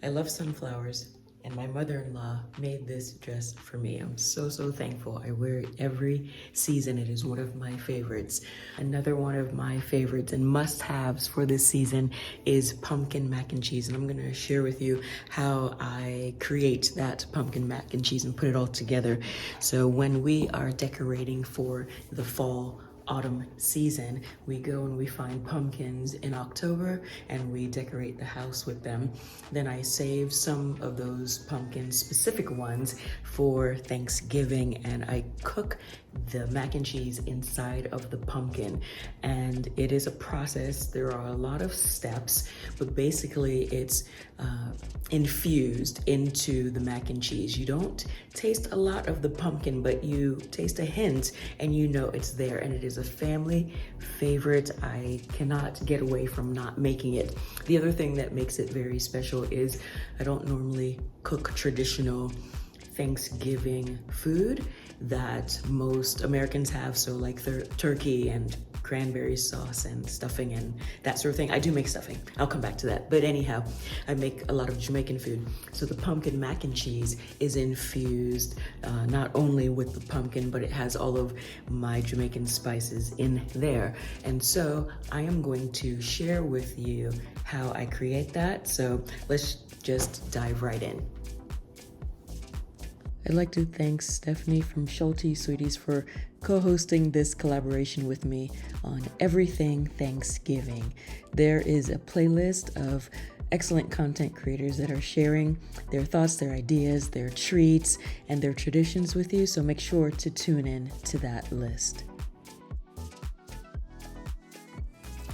I love sunflowers, and my mother-in-law made this just for me. I'm so thankful. I wear it every season. It is one of my favorites. Another one of my favorites and must-haves for this season is pumpkin mac and cheese, and I'm gonna share with you how I create that pumpkin mac and cheese and put it all together. So when we are decorating for the fall autumn season, we go and we find pumpkins in October and we decorate the house with them. Then I save some of those pumpkins, specific ones, for Thanksgiving, and I cook the mac and cheese inside of the pumpkin. And it is a process. There are a lot of steps, but basically it's infused into the mac and cheese. You don't taste a lot of the pumpkin, but you taste a hint and you know it's there, and it is a family favorite. I cannot get away from not making it. The other thing that makes it very special is I don't normally cook traditional Thanksgiving food that most Americans have, so like turkey and cranberry sauce and stuffing and that sort of thing. I do make stuffing. I'll come back to that. But anyhow, I make a lot of Jamaican food. So the pumpkin mac and cheese is infused not only with the pumpkin, but it has all of my Jamaican spices in there. And so I am going to share with you how I create that. So let's just dive right in. I'd like to thank Stephanie from Schulte Sweeties for co-hosting this collaboration with me on Everything Thanksgiving. There is a playlist of excellent content creators that are sharing their thoughts, their ideas, their treats, and their traditions with you, so make sure to tune in to that list.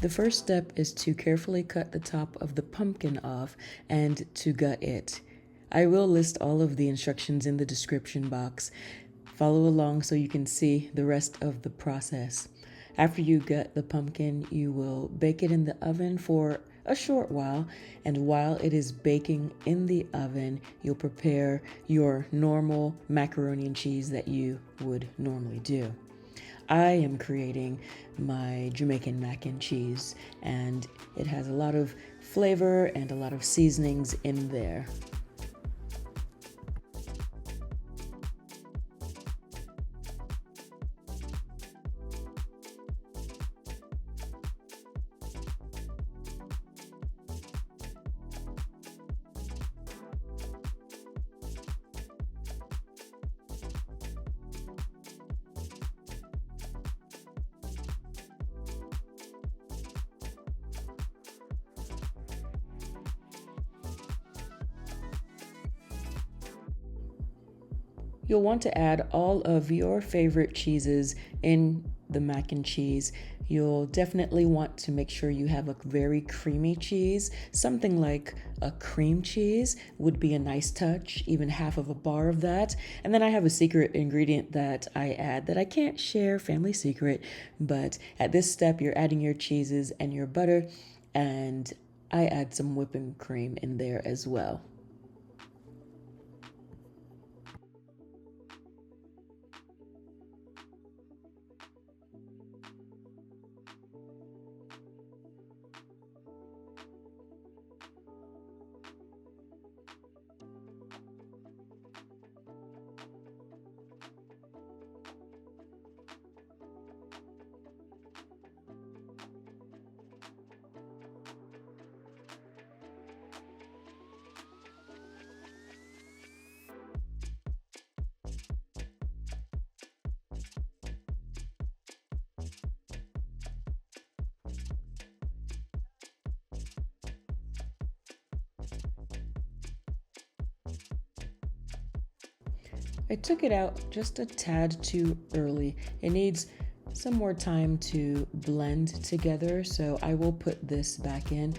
The first step is to carefully cut the top of the pumpkin off and to gut it. I will list all of the instructions in the description box. Follow along so you can see the rest of the process. After you gut the pumpkin, you will bake it in the oven for a short while, and while it is baking in the oven, you'll prepare your normal macaroni and cheese that you would normally do. I am creating my Jamaican mac and cheese, and it has a lot of flavor and a lot of seasonings in there. You'll want to add all of your favorite cheeses in the mac and cheese. You'll definitely want to make sure you have a very creamy cheese. Something like a cream cheese would be a nice touch, even half of a bar of that. And then I have a secret ingredient that I add that I can't share, family secret, but at this step you're adding your cheeses and your butter, and I add some whipping cream in there as well. I took it out just a tad too early. It needs some more time to blend together, so I will put this back in.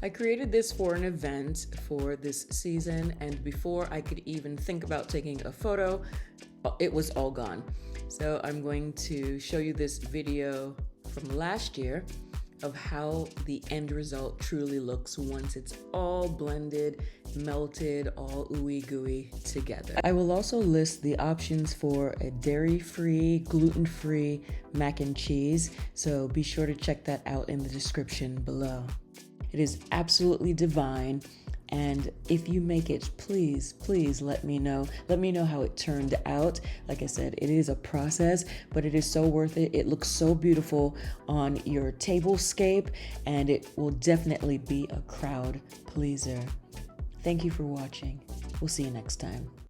I created this for an event for this season, and before I could even think about taking a photo, it was all gone. So I'm going to show you this video from last year of how the end result truly looks once it's all blended, melted, all ooey gooey together. I will also list the options for a dairy-free, gluten-free mac and cheese, so be sure to check that out in the description below. It is absolutely divine, And if you make it, please, please let me know. Let me know how it turned out. Like I said, it is a process, but it is so worth it. It looks so beautiful on your tablescape, and it will definitely be a crowd pleaser. Thank you for watching. We'll see you next time.